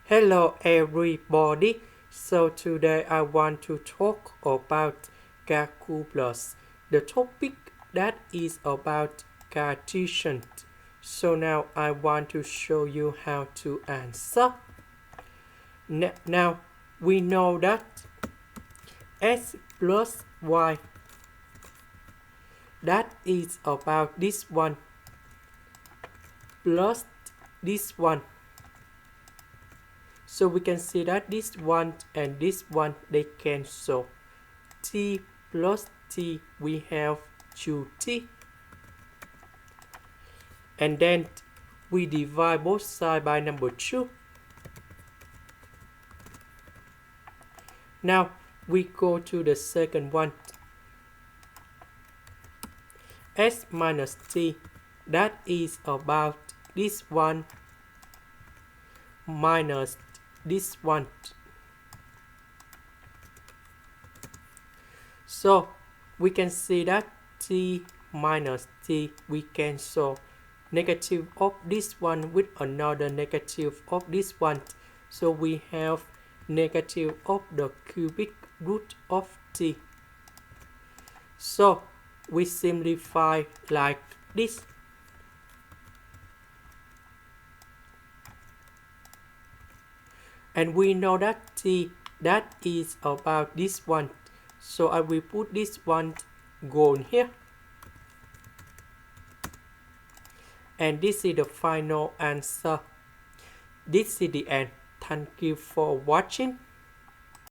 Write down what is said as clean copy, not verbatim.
Hello everybody. So today I want to talk about calculus. The topic that is about Cartesian. So now I want to show you how to answer. Now we know that x plus y, that is about this one plus this one. So we can see that this one and this one, they cancel. T plus t, we have 2t. And then we divide both sides by number 2. Now we go to the second one. S minus t, that is about this one minus this one. So we can see that t minus t, we cancel negative of this one with another negative of this one. So we have negative of the cubic root of t. So we simplify like this. And we know that t, that is about this one. So I will put this one gone here. And this is the final answer. This is the end. Thank you for watching.